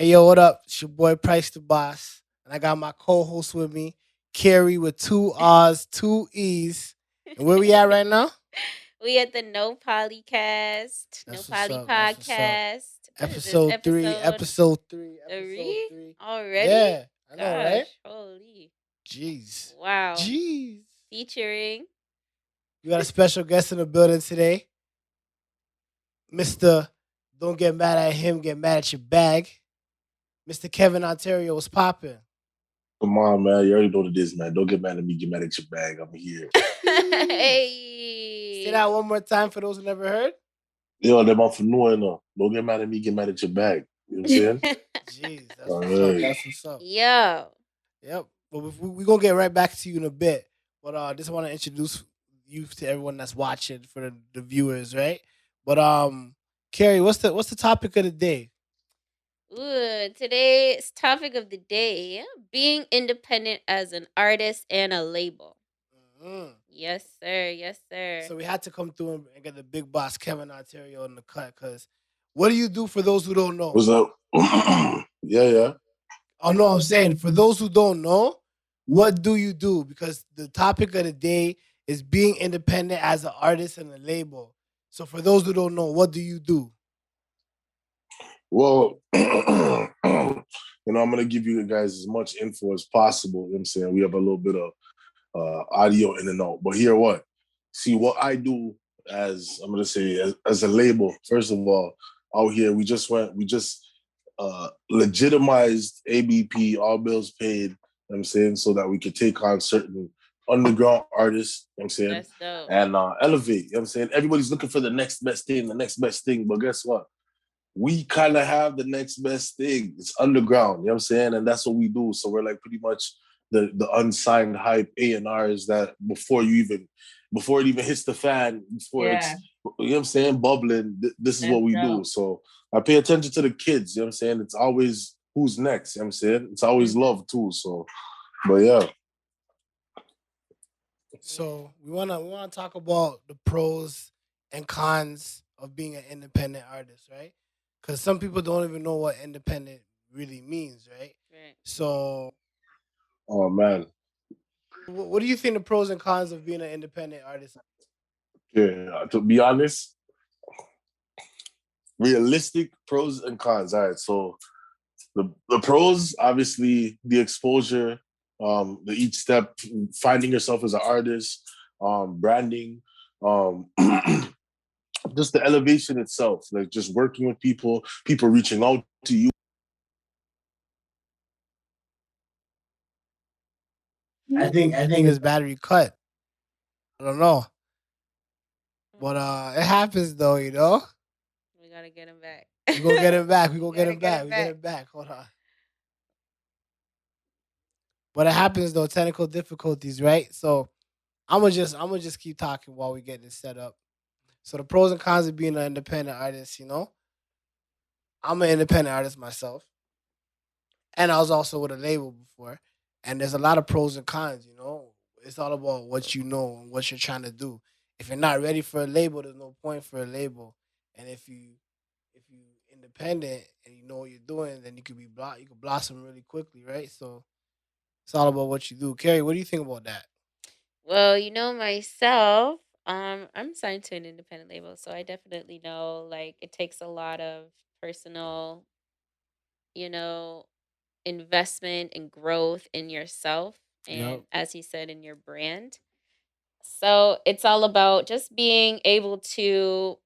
Hey yo, what up? It's your boy Price the Boss, and I got my co-host with me, Carrie with two R's, two E's. And where we at right now? We at the No Polycast, No That's what's Poly up. That's what's up. Podcast. What is this Episode three, episode episode three, episode three three. already? Yeah, I know, right? Gosh, holy! Jeez, Wow. jeez. Featuring. We got a special guest in the building today, Mister. Don't get mad at him, get mad at your bag. Mr. Kevin Ontario was popping. Come on, man. You already know what it is, man. Don't get mad at me. Get mad at your bag. I'm here. Say Hey. that one more time for those who never heard. Yo, them off for no enough. Don't get mad at me. Get mad at your bag. You know what I'm saying? Jeez, that's All what's up. right. That's what's up. Yo. Yep. Well, we're gonna get right back to you in a bit, but just want to introduce you to everyone that's watching for the viewers, right? But Carrie, what's the topic of the day? Ooh, today's topic of the day: being independent as an artist and a label. Mhm. Yes, sir. Yes, sir. So we had to come through and get the big boss Kevin Ontario in the cut, because what do you do for those who don't know? What's up? Yeah. Oh no, I'm saying for those who don't know, what do you do? Because the topic of the day is being independent as an artist and a label. So for those who don't know, what do you do? Well, I'm gonna give you guys as much info as possible. You know what I'm saying? We have a little bit of audio in and out. But here what? See what I do as I'm gonna say as a label, first of all, out here we just legitimized ABP, all bills paid, you know what I'm saying, so that we could take on certain underground artists, you know what I'm saying, That's dope. and elevate, you know what I'm saying? Everybody's looking for the next best thing, but guess what? We kind of have the next best thing. It's underground, you know what I'm saying? And that's what we do. So we're like pretty much the unsigned hype A&Rs that before it even hits the fan, before Yeah, it's you know what I'm saying, bubbling, this is what that's we do. dope. So I pay attention to the kids, you know what I'm saying? It's always who's next, you know what I'm saying? It's always Mhm. love too. So but yeah. Yeah. So we wanna talk about the pros and cons of being an independent artist, right? Because some people don't even know what independent really means, right? Right. So Oh man. what do you think the pros and cons of being an independent artist are? Yeah. To be honest, realistic pros and cons. All right. So the pros, obviously, the exposure, the each step, finding yourself as an artist, branding, um, just the elevation itself, like just working with people, people reaching out to you. I think his battery cut. I don't know. But Mm-mm. it happens though, you know? We gotta get him back. We gonna get him back. We We gonna get gotta him get back. him We get back. him back. Hold on. But it happens though, technical difficulties, right? So I'm gonna just keep talking while we get this set up. So the pros and cons of being an independent artist, I'm an independent artist myself. And I was also with a label before. And there's a lot of pros and cons. It's all about what you know and what you're trying to do. If you're not ready for a label, there's no point for a label. And if you independent and you know what you're doing, then you could blossom really quickly, right? So it's all about what you do. Carrie, what do you think about that? Well, myself, I'm signed to an independent label, so I definitely know like it takes a lot of personal, you know, investment and growth in yourself and Yep. as he said in your brand. So it's all about just being able to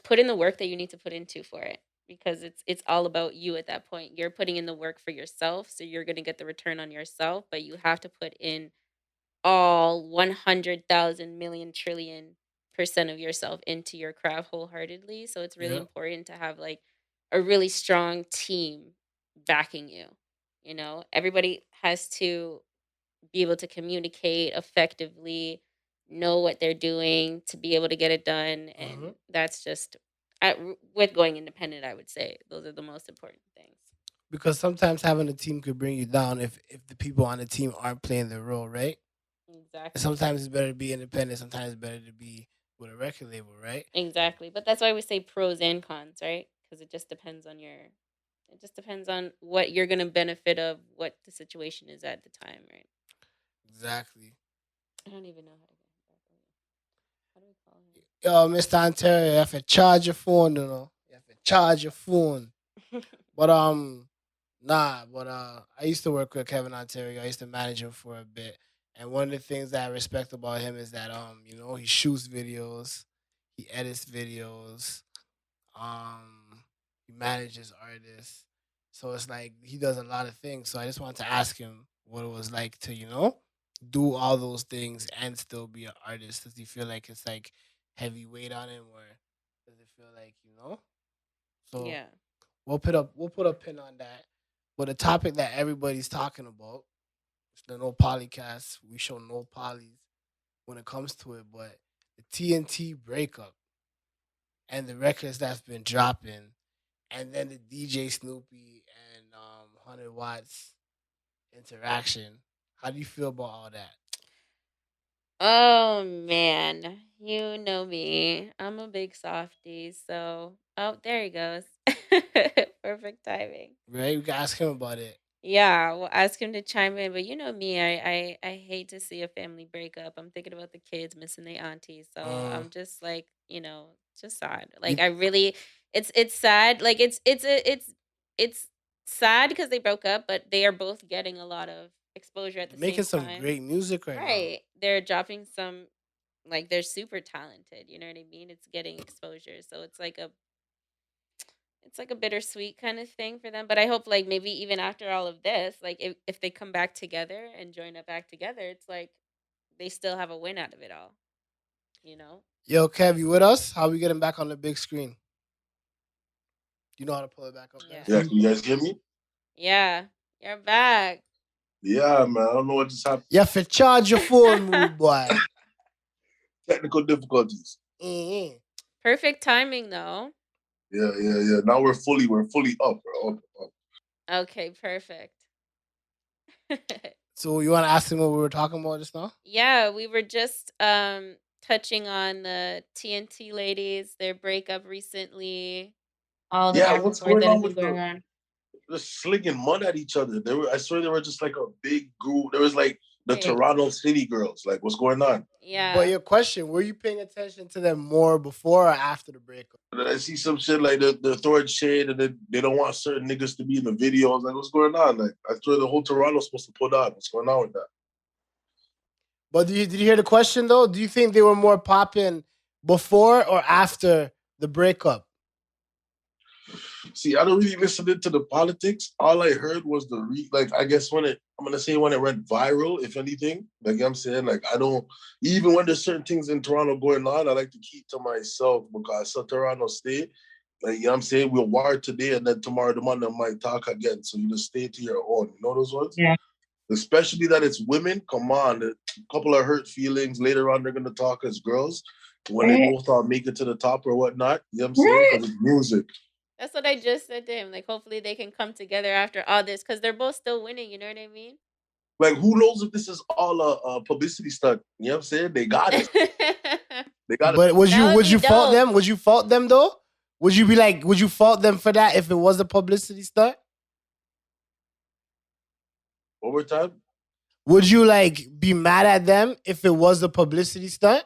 put in the work that you need to put into for it because it's all about you at that point. You're putting in the work for yourself, so you're going to get the return on yourself, but you have to put in all 100,000 million trillion percent of yourself into your craft wholeheartedly. So it's really Yep. important to have like a really strong team backing you. Everybody has to be able to communicate effectively, know what they're doing to be able to get it done. Hmm. And that's just, with going independent, I would say those are the most important things. Because sometimes having a team could bring you down if the people on the team aren't playing their role, right? And Exactly. sometimes it's better to be independent. Sometimes it's better to be with a record label, right? Exactly. But that's why we say pros and cons, right? Because it just depends on It just depends on what you're gonna benefit of what the situation is at the time, right? Exactly. I don't even know how to get him back. How do we call Yo, Mr. Ontario, you have to charge your phone, you know. You have to charge your phone. him? But I used to work with Kevin Ontario. I used to manage him for a bit. And one of the things that I respect about him is that he shoots videos, he edits videos, he manages artists. So it's like he does a lot of things. So I just wanted to ask him what it was like to, do all those things and still be an artist. Does he feel like it's like heavy weight on him, or does it feel like, So Yeah. we'll put a pin on that. But the topic that everybody's talking about, it's the no Poly-Cast. We show no polys when it comes to it, but the TNT breakup and the records that's been dropping, and then the DJ Snoopy and 100 Watts interaction. How do you feel about all that? Oh man, you know me. I'm a big softie, so there he goes. Perfect timing. Right? We can ask him about it. Yeah, we'll ask him to chime in, but you know me, I hate to see a family break up. I'm thinking about the kids missing their auntie, so Mm, I'm just like, just sad. you Like I really, it's sad. Like it's sad because they broke up, but they are both getting a lot of exposure at they're the making same some time. great music right now. Right. They're dropping some, like they're super talented, you know what I mean? It's getting exposure. So it's like a bittersweet kind of thing for them. But I hope like maybe even after all of this, like if they come back together and join up back together, it's like they still have a win out of it all, you know? Yo, Kev, you with us? How we getting back on the big screen? You know how to pull it back up Yeah. nice? Yeah, can you guys hear me? Yeah. You're back. Yeah, man. I don't know what just happened. You have to charge your phone, rude boy. Technical difficulties. Mm-hmm. Perfect timing though. Yeah. Now we're fully up. We're up. Okay, perfect. So you want to ask him what we were talking about just now? Yeah, we were just touching on the TNT ladies, their breakup recently, all the Yeah, back and what's forth going that has on been with going on. the slinging mud at each other? I swear they were just like a big group. There was like the Right. Toronto City girls. Like, what's going on? But Yeah. your question, were you paying attention to them more before or after the breakup? And then I see some shit like they're throwing shade and then they don't want certain niggas to be in the videos. Like, what's going on? Like, I swear the whole Toronto's supposed to put on. What's going on with that? But did you hear the question though? Do you think they were more popping before or after the breakup? See, I don't really listen into the politics. All I heard was like, I guess when I'm gonna say when it went viral, if anything. Like I'm saying, like I don't even when there's certain things in Toronto going on, I like to keep to myself because so Toronto stay. Like you know what I'm saying, we'll war today and then tomorrow the Monday I might talk again. So you just stay to your own. You know those ones? Yeah. Especially that it's women. Come on, a couple of hurt feelings. Later on, they're gonna talk as girls when they both all make it to the top or whatnot. You know what I'm saying? Because it's music. That's what I just said to him. Like, hopefully they can come together after all this because they're both still winning. You know what I mean? Like, who knows if this is all a publicity stunt? You know what I'm saying? They got it. They got it. But would That would you be fault dope. them? Would you fault them though? Would you be like, would you fault them for that if it was a publicity stunt? Over time, Would you like be mad at them if it was a publicity stunt?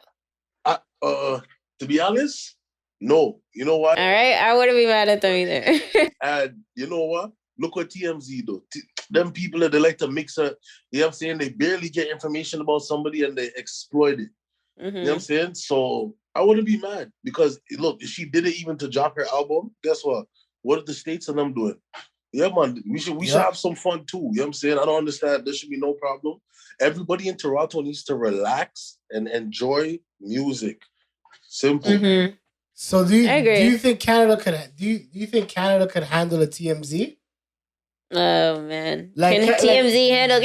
to be honest, no. You know what? All right. I wouldn't be mad at them either. And you know what? Look what TMZ do. Them people that they like to mix up. You know what I'm saying? They barely get information about somebody and they exploit it. You know what I'm saying? So I wouldn't be mad because look, if she did it even to drop her album, guess what? What are the states and them doing? Yeah, man, we should have some fun too. You know what I'm saying? I don't understand. There should be no problem. Everybody in Toronto needs to relax and enjoy music. Simple. So do you think Canada could do you think Canada could handle a TMZ? Oh man, Like, can TMZ handle?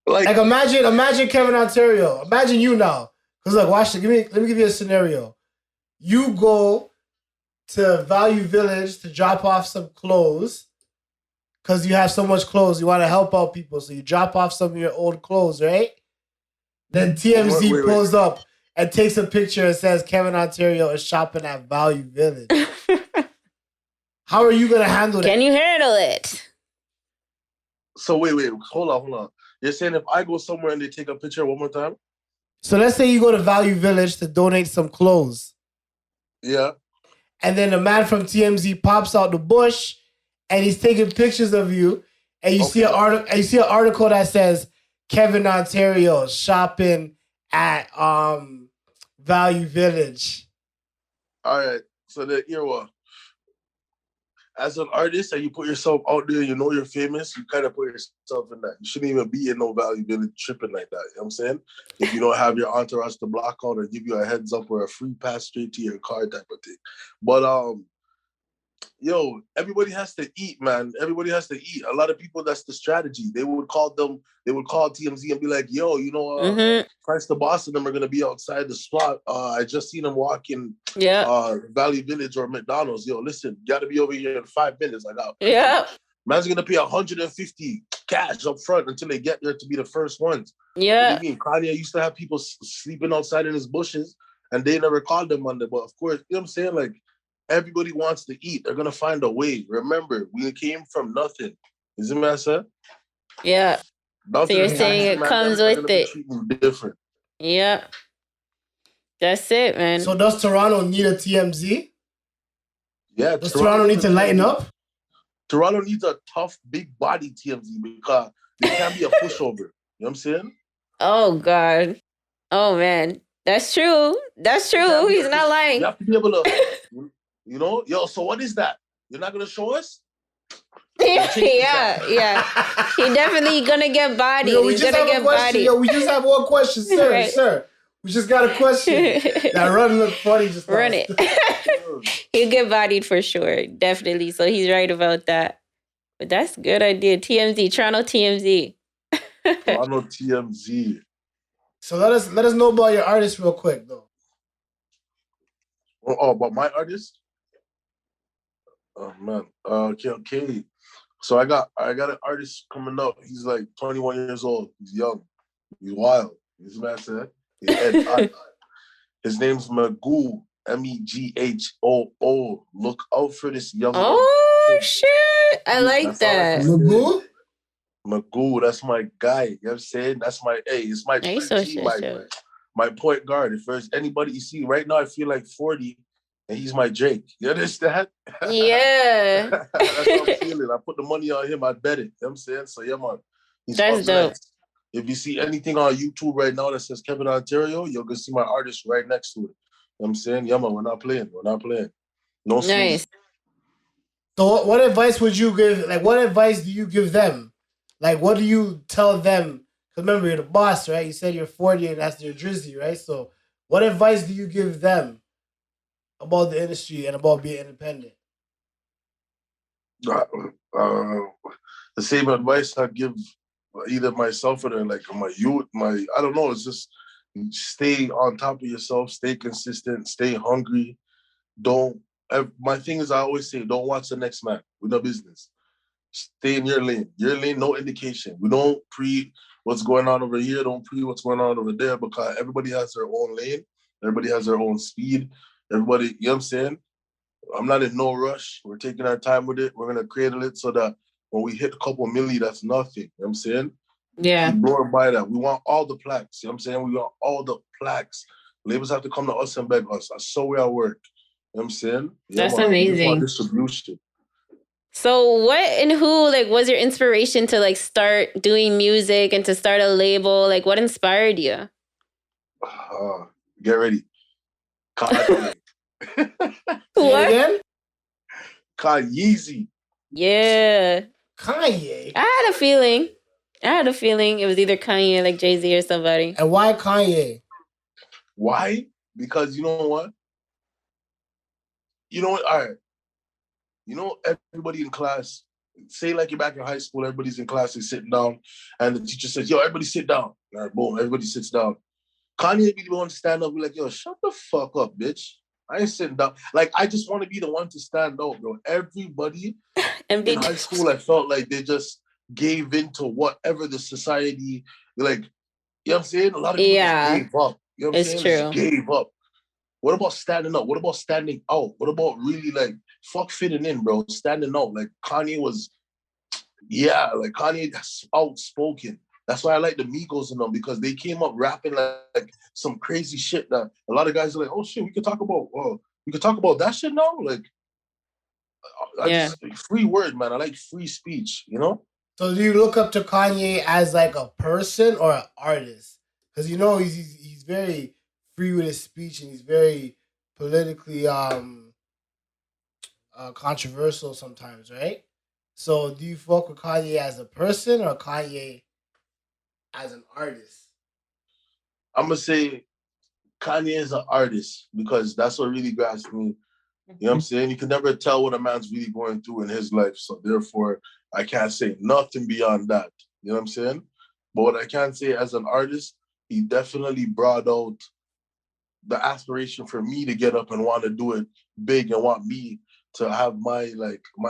Like imagine Kevin Ontario. Imagine you now. Because look, watch it. Let me give you a scenario. You go to Value Village to drop off some clothes because you have so much clothes. You want to help out people, so you drop off some of your old clothes, right? Then TMZ pulls up and takes a picture and says Kevin Ontario is shopping at Value Village. How are you gonna handle that? Can you handle it? So wait, hold on. You're saying if I go somewhere and they take a picture one more time? So let's say you go to Value Village to donate some clothes. Yeah. And then a man from TMZ pops out the bush and he's taking pictures of you. And you see an article. And you see an article that says Kevin Ontario shopping at Value Village. All right. So then, you know what? As an artist, and you put yourself out there, you know you're famous, you kind of put yourself in that. You shouldn't even be in no Value Village tripping like that. You know what I'm saying? If you don't have your entourage to block out or give you a heads up or a free pass straight to your car type of thing. But yo, everybody has to eat, man. Everybody has to eat. A lot of people, that's the strategy. They would call TMZ and be like, yo, you know, Christ the Boss and them are gonna be outside the spot. I just seen them walking Valley Village or McDonald's. Yo, listen, you gotta be over here in 5 minutes. I got man's gonna pay 150 cash up front until they get there to be the first ones. Yeah. What do you mean? Kanye used to have people sleeping outside in his bushes and they never called them on there. But of course, you know what I'm saying? Like, everybody wants to eat. They're going to find a way. Remember, we came from nothing. Isn't that said? Yeah. Nothing. So you're saying it comes with it. Different. Yeah. That's it, man. So does Toronto need a TMZ? Yeah. Does Toronto need to lighten up? Toronto needs a tough, big body TMZ because they can't be a pushover. You know what I'm saying? Oh, God. Oh, man. That's true. That's true. He's not lying. You have to be able to... You know, yo, so what is that? You're not going to show us? Yeah. He definitely gonna get bodied. Yo, He's gonna get bodied. Yo, we just have one question, sir. Right. Sir, we just got a question. That run looked funny just now. Run it. He'll get bodied for sure. Definitely. So he's right about that. But that's a good idea. TMZ. Toronto TMZ. Toronto TMZ. So let us know about your artist real quick, though. Oh, about my artist? Oh man. Okay. So I got an artist coming up. He's like 21 years old. He's young. He's wild. He's mad said. His name's Magoo. Meghoo. Look out for this young. Oh shit! I like that. Magoo, that's my guy. You know what I'm saying? That's my it's my my point guard. If there's anybody you see right now, I feel like 40. And he's my Drake. You understand? Yeah. That's how I'm feeling. I put the money on him. I bet it. You know what I'm saying? So, yeah, man. That's dope. Next. If you see anything on YouTube right now that says Kevin Ontario, you're going to see my artist right next to it. You know what I'm saying? Yeah, man, we're not playing. No nice. So what advice would you give? Like, what advice do you give them? Like, what do you tell them? Because remember, you're the boss, right? You said you're 40 and that's your drizzy, right? So what advice do you give them about the industry and about being independent? The same advice I give either myself or like my youth, I don't know, it's just stay on top of yourself, stay consistent, stay hungry. My thing is I always say, don't watch the next man. We're no business. Stay in your lane. Your lane, no indication. We don't pre what's going on over here, don't pre what's going on over there because everybody has their own lane. Everybody has their own speed. Everybody, you know what I'm saying? I'm not in no rush. We're taking our time with it. We're going to cradle it so that when we hit a couple milli, that's nothing. You know what I'm saying? Yeah. Keep blowing by that. We want all the plaques. You know what I'm saying? We want all the plaques. Labels have to come to us and beg us. That's so we are work. You know what I'm saying? That's amazing. Distribution. So what and who was your inspiration to start doing music and to start a label? Like what inspired you? Get ready. Kanye. What again? Kanye. Yeah. Kanye. I had a feeling it was either Kanye, like Jay-Z or somebody. And why Kanye? Why? Because you know what? All right. Everybody in class, say like you're back in high school, everybody's in class, they're sitting down, and the teacher says, yo, everybody sit down. All right, boom, everybody sits down. Kanye be the one to stand up and be like, yo, shut the fuck up, bitch. I ain't sitting down. Like, I just want to be the one to stand up, bro. Everybody in high school, I felt like they just gave in to whatever the society, you know what I'm saying? A lot of people just gave up. You know what I'm saying? True. Just gave up. What about standing up? What about standing out? What about really fuck fitting in, bro. Standing out. Like Kanye was, yeah, like Kanye outspoken. That's why I like the Migos and them, because they came up rapping like some crazy shit that a lot of guys are like, oh shit, we could talk about that shit now. Like, I Yeah. just free word, man. I like free speech, you know? So do you look up to Kanye as like a person or an artist? Because you know he's very free with his speech and he's very politically controversial sometimes, right? So do you fuck with Kanye as a person or Kanye as an artist? I'm gonna say Kanye is an artist because that's what really grabs me. You know what I'm saying? You can never tell what a man's really going through in his life. So therefore, I can't say nothing beyond that. You know what I'm saying? But what I can say as an artist, he definitely brought out the aspiration for me to get up and want to do it big and want me to have my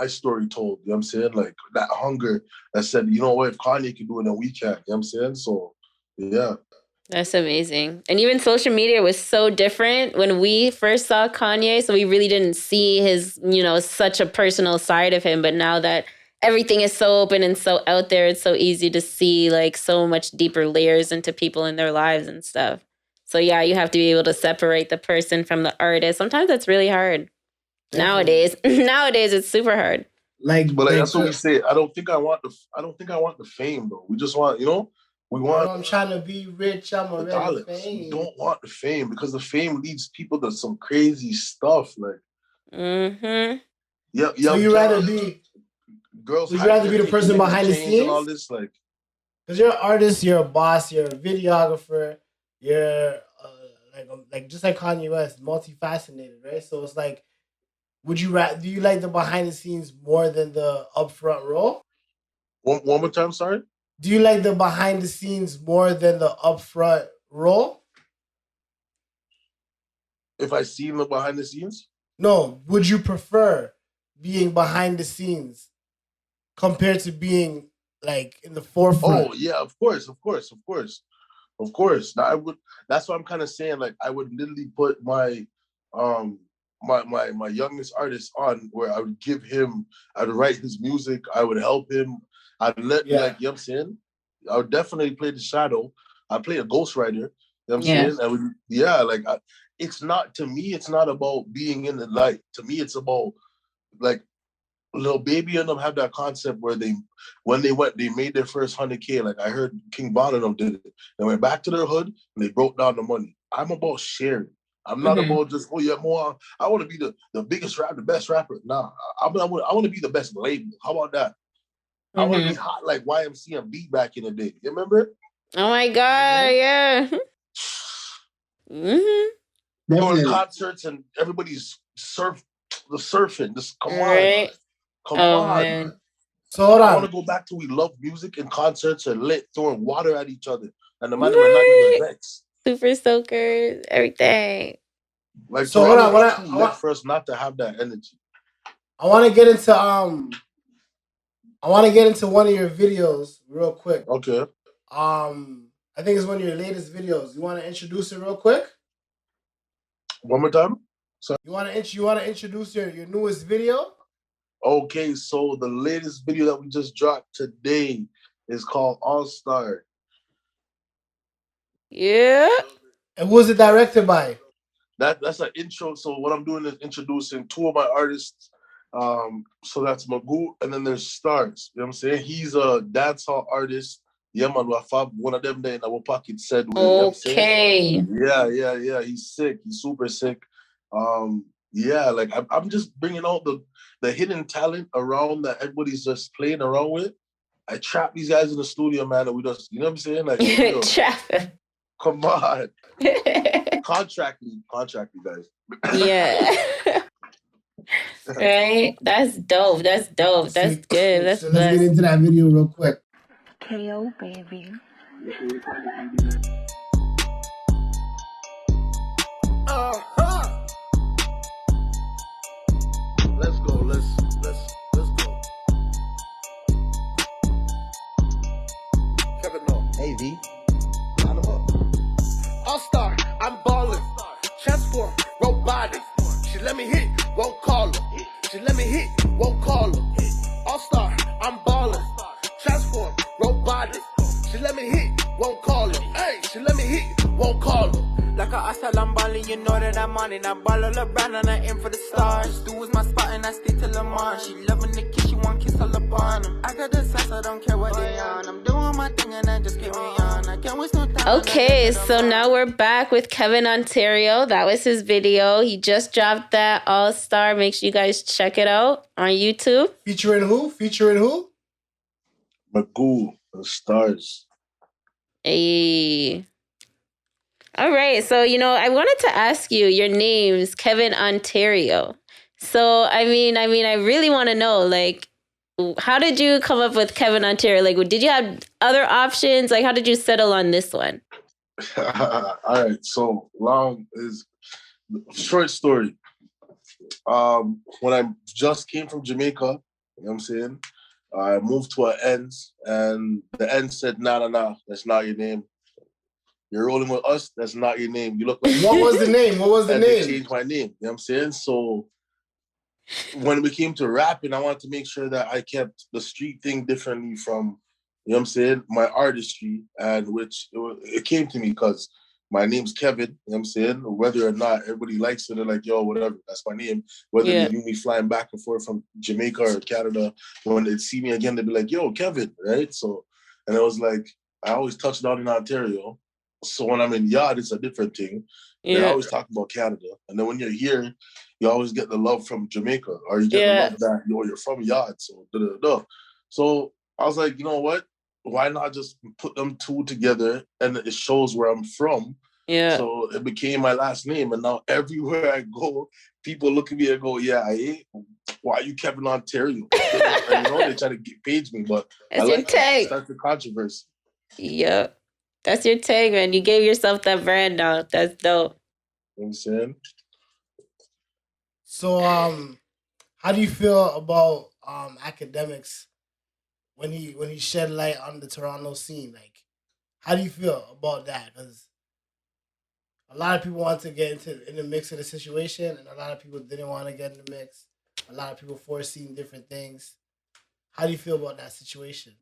story told. You know what I'm saying? Like that hunger that said, you know what, if Kanye can do it, then we can. You know what I'm saying? So yeah. That's amazing. And even social media was so different when we first saw Kanye. So we really didn't see his, such a personal side of him. But now that everything is so open and so out there, it's so easy to see like so much deeper layers into people in their lives and stuff. So yeah, you have to be able to separate the person from the artist. Sometimes that's really hard. Definitely. Nowadays it's super hard. But that's what we say. I don't think I want the fame though. We just want, we want. I'm trying to be rich. I'm already famous. We don't want the fame because the fame leads people to some crazy stuff. Like, yeah. So you rather be girls? So you rather be the person behind the scenes and all this, like, because you're an artist, you're a boss, you're a videographer, you're like just like Kanye West, multifaceted, right? So it's like, do you like the behind the scenes more than the upfront role? One more time, sorry. Do you like the behind the scenes more than the upfront role? If I see the behind the scenes? No. Would you prefer being behind the scenes compared to being like in the forefront? Oh yeah, of course. Now, I would. That's what I'm kind of saying. Like, I would literally put my my youngest artist on where I would I'd write his music, I would help him, I'd let you know what I'm saying? I would definitely play the shadow. I'd play a ghostwriter, you know what I'm saying? I would, it's not, to me, it's not about being in the light. To me, it's about like Lil Baby and them have that concept where they made their first 100K. Like I heard King Von and them did it. They went back to their hood and they broke down the money. I'm about sharing. I'm not about just, more. I want to be the biggest rapper, the best rapper. Nah, I want to be the best label. How about that? I want to be hot like YMC and Beat back in the day. You remember? Oh my God, yeah. Going to concerts and everybody's surfing. Just come on. Come on. Man. So hold on. I want to go back to we love music and concerts and throwing water at each other. And the man were not even vexed. Super soakers, everything. Like, so hold on, for us not to have that energy. I want to get into one of your videos real quick. Okay. I think it's one of your latest videos. You want to introduce it real quick? One more time. So you want to introduce your newest video? Okay, so the latest video that we just dropped today is called All Star. Yeah. And who was it directed by? That's an intro. So what I'm doing is introducing two of my artists. So that's Magoo, and then there's Stars. You know what I'm saying? He's a dancehall artist. Yeah, man, one of them there in our pocket said. Okay. Yeah. He's sick. He's super sick. Like I'm just bringing out the hidden talent around that everybody's just playing around with. I trap these guys in the studio, man, and we just, you know what I'm saying? Like, trap. Come on. Contract me, guys. Yeah. Right? That's dope. That's good. That's so let's get into that video real quick. KO, baby. Let's go. Kevin, no. Hey, V. Line 'em up. All-star, I'm ballin'. Chest for robotics. She let me hit, won't call her. She let me hit, won't call her. All-star, I'm ballin'. Transform, robotic. She let me hit, won't call her. Hey, she let me hit, won't call her. Like I said, I'm ballin', you know that I'm on it. I ball all around and I aim for the stars. Do is my spot and I stay till I'm on. She loving the kiss, she want kiss all up on them. I got the sense, I don't care what they on. I'm doing my thing and I just carry on. I can't waste no time. Okay, so now we're back with Kevin Ontario. That was his video. He just dropped that All-Star. Make sure you guys check it out on YouTube. Featuring who? Magoo, the stars. Hey. All right. So, I wanted to ask you, your name's Kevin Ontario. So, I really want to know, like, how did you come up with Kevin Ontario? Like, did you have other options? Like, how did you settle on this one? All right. So short story. When I just came from Jamaica, you know what I'm saying? I moved to an ends, and the ends said, nah, that's not your name. You're rolling with us, that's not your name. You look like What was the name? They changed my name. You know what I'm saying? So when we came to rapping, I wanted to make sure that I kept the street thing differently from, you know what I'm saying, my artistry, and which it came to me because my name's Kevin, you know what I'm saying? Whether or not everybody likes it, they're like, yo, whatever, that's my name. Whether they knew me flying back and forth from Jamaica or Canada, when they'd see me again, they'd be like, yo, Kevin, right? So, and it was like, I always touched down in Ontario. So when I'm in Yard, it's a different thing. Yeah. They always talk about Canada. And then when you're here, you always get the love from Jamaica, or you get the love that, you're from Yard. So, So I was like, you know what? Why not just put them two together and it shows where I'm from? Yeah. So it became my last name. And now everywhere I go, people look at me and go, yeah, why are you Kevin Ontario? And, they try to page me, but that's your tag. Start the controversy. Yep. That's your tag, man. You gave yourself that brand out. That's dope. You know what I'm saying? So, how do you feel about academics when he shed light on the Toronto scene? Like, how do you feel about that? Because a lot of people want to get in the mix of the situation, and a lot of people didn't want to get in the mix. A lot of people foreseeing different things. How do you feel about that situation?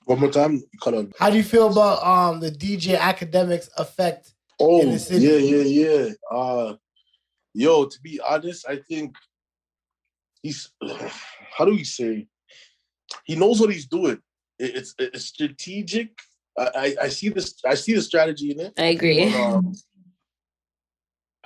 One more time, cut on. How do you feel about the DJ academics effect in the city? Yeah. Yo, to be honest, I think he's, how do we say? He knows what he's doing. It's strategic. I see this. I see the strategy in it. I agree. But,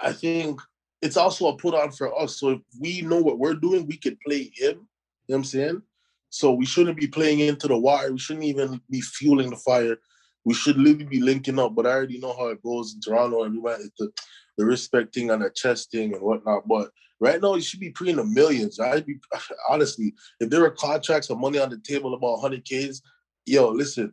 I think it's also a put on for us. So if we know what we're doing, we could play him. You know what I'm saying? So we shouldn't be playing into the wire. We shouldn't even be fueling the fire. We should literally be linking up. But I already know how it goes in Toronto, and we went into the respect thing and the chest thing and whatnot. But right now, you should be pre in the millions. Honestly, if there were contracts or money on the table about 100Ks, yo, listen,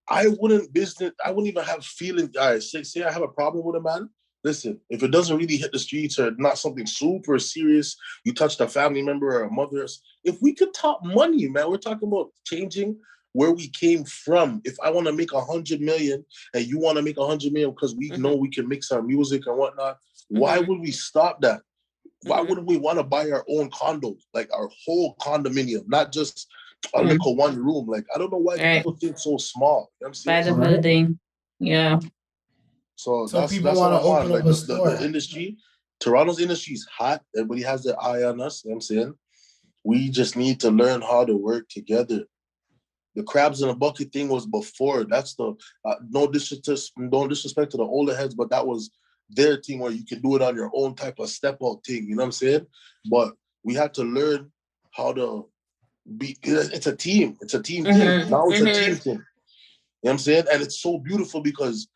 I wouldn't even have feelings. All right, say I have a problem with a man. Listen, if it doesn't really hit the streets or not something super serious, you touched a family member or a mother. If we could talk money, man, we're talking about changing where we came from. If I want to make 100 million and you want to make 100 million because we know we can mix our music and whatnot, why would we stop that? Why wouldn't we want to buy our own condo, like our whole condominium, not just a little one room? Like, I don't know why people think so small. You know what I'm saying? By the building. Yeah. So that's people want to open up a store. The industry, Toronto's industry is hot. Everybody has their eye on us. You know what I'm saying? We just need to learn how to work together. The crabs in a bucket thing was before. That's the no disrespect to the older heads, but that was their thing where you can do it on your own type of step out thing. You know what I'm saying? But we had to learn how to be. It's a team. It's a team thing. Now it's a team thing. You know what I'm saying? And it's so beautiful because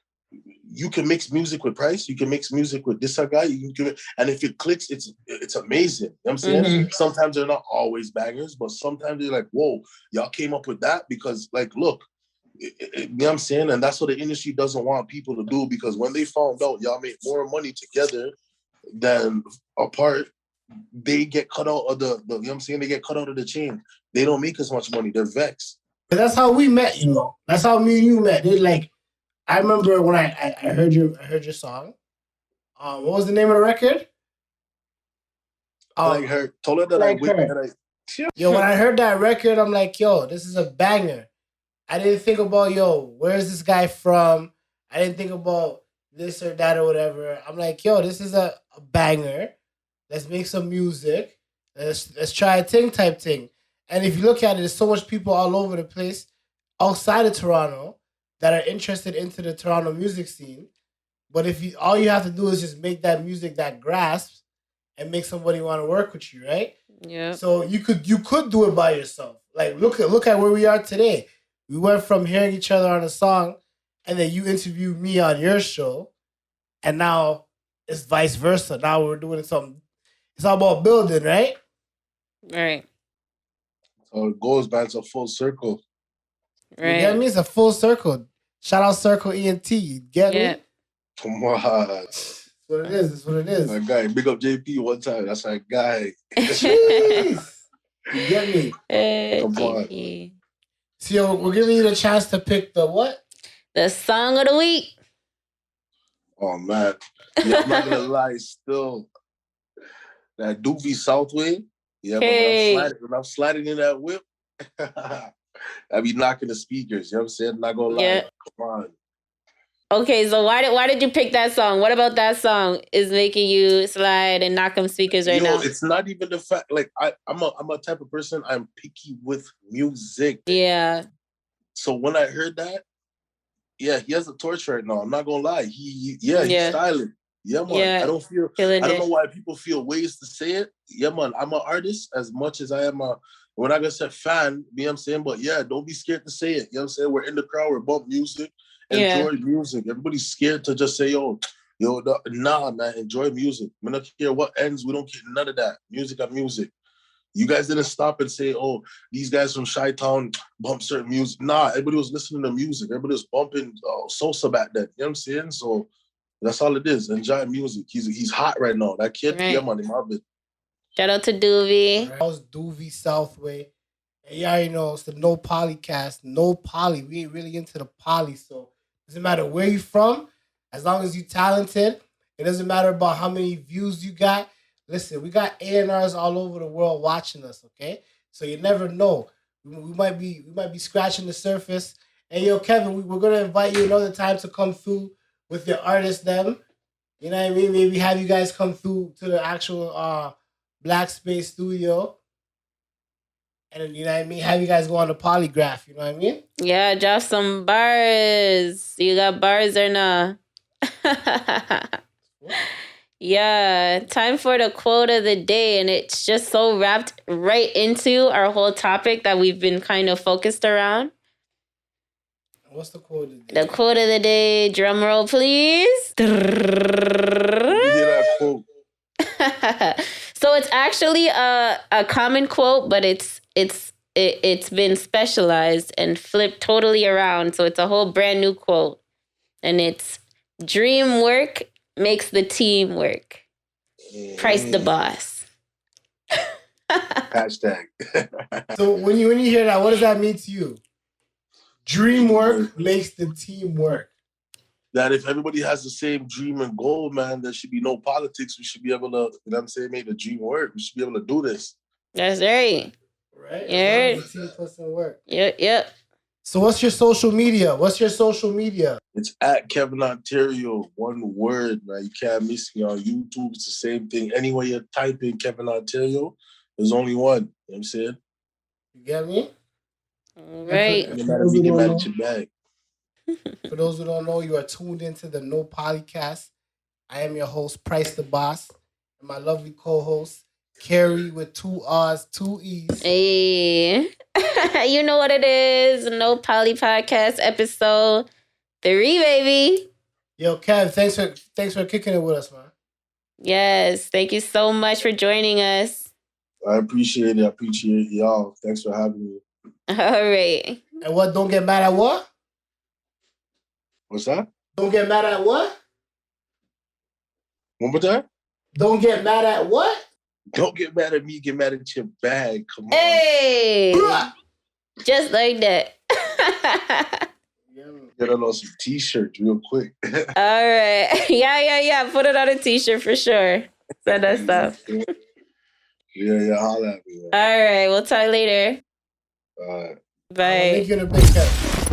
you can mix music with Price, you can mix music with this guy, and if it clicks, it's amazing. You know what I'm saying? Sometimes they're not always bangers, but sometimes they're like, whoa, y'all came up with that because, like, look, you know what I'm saying? And that's what the industry doesn't want people to do, because when they found out y'all make more money together than apart, they get cut out of the you know what I'm saying? They get cut out of the chain. They don't make as much money. They're vexed. That's how we met, you know. That's how me and you met. They're like, I remember when I heard your song. What was the name of the record? like her. Told her that I like went her. and Yo, when I heard that record, I'm like, yo, this is a banger. I didn't think about, yo, where's this guy from? I didn't think about this or that or whatever. I'm like, yo, this is a banger. Let's make some music. Let's try a thing type thing. And if you look at it, there's so much people all over the place outside of Toronto that are interested into the Toronto music scene. But if you all you have to do is just make that music that grasps and make somebody want to work with you, right? Yeah. So you could do it by yourself. Like look at where we are today. We went from hearing each other on a song, and then you interviewed me on your show, and now it's vice versa. Now we're doing something. It's all about building, right? Right. so it goes back to full circle. You get Right. me? It's a full circle. Shout out Circle ENT. You get Yeah. me? Come on, That's what it is. That's what it is. that guy. Big up JP one time. That's that guy. Jeez. You get me? Come on. JP. So we're giving you the chance to pick the what? The song of the week. Oh man, yeah, I'm not gonna lie. Still, that Doovie Southway. Yeah, Hey. but when I'm sliding in that whip, I be knocking the speakers. You know what I'm saying? Not gonna lie. Yeah. Come on. Okay, so why did you pick that song? What about that song is making you slide and knock them speakers right now? It's not even the fact. Like I'm a type of person. I'm picky with music. Yeah. So when I heard that, yeah, he has a torch right now. I'm not gonna lie. He's Yeah. styling. Yeah, man. Yeah. I don't Killing know it. why people feel ways to say it. Yeah, man. I'm an artist as much as I am we're not gonna say fan, you know what I'm saying? But yeah, don't be scared to say it. You know what I'm saying? We're in the crowd, we're bump music, enjoy music. Everybody's scared to just say, nah, man, enjoy music. We don't care what ends, we don't care none of that. Music are music. You guys didn't stop and say, oh, these guys from Chi-Town bump certain music. Nah, everybody was listening to music. Everybody was bumping salsa back then. You know what I'm saying? So that's all it is. Enjoy music. He's hot right now. That kid, Right. yeah, man, in my bit. Shout out to Doovie. That was Doovie Southway. And you already know it's the no Poli-Cast. No poly. We ain't really into the poly. So it doesn't matter where you from, as long as you talented. It doesn't matter about how many views you got. Listen, we got A&Rs all over the world watching us, okay? So you never know. We might be scratching the surface. And yo, Kevin, we're gonna invite you another time to come through with your artist them. You know what I mean? Maybe have you guys come through to the actual Black Space Studio. And you know what I mean? Have you guys go on the polygraph, you know what I mean? Yeah, drop some bars. You got bars or nah? Yeah, time for the quote of the day. And it's just so wrapped right into our whole topic that we've been kind of focused around. What's the quote of the day? The quote of the day, drum roll, please. Let me hear that quote. So it's actually a common quote, but it's been specialized and flipped totally around. So it's a whole brand new quote. And it's dream work makes the team work. Price the boss. Hashtag. So when you hear that, what does that mean to you? Dream work makes the team work. That if everybody has the same dream and goal, man, there should be no politics. We should be able to, you know what I'm saying, make the dream work. We should be able to do this. That's right. Right? Yeah. As long as the team puts in work. Yep. So what's your social media? It's at Kevin Ontario, one word, man. You can't miss me on YouTube. It's the same thing. Anywhere you type in Kevin Ontario, there's only one. You know what I'm saying? You get me? All right. You gotta be mad at your bag. For those who don't know, you are tuned into the No Polycast. I am your host, Price the Boss, and my lovely co-host, Carrie with 2 R's, 2 E's. Hey. You know what it is. No Poly Podcast episode 3, baby. Yo, Kev, thanks for kicking it with us, man. Yes. Thank you so much for joining us. I appreciate it. I appreciate y'all. Thanks for having me. All right. And what? Don't get mad at what? What's that? Don't get mad at what? One more time? Don't get mad at what? Don't get mad at me. Get mad at your bag. Come on. Hey. Just like that. Get on some t-shirts real quick. All right. Yeah. Put it on a t-shirt for sure. Send us stuff. Yeah, holla at me, man. All right, we'll talk later. All right. Bye. Link you in the big chat.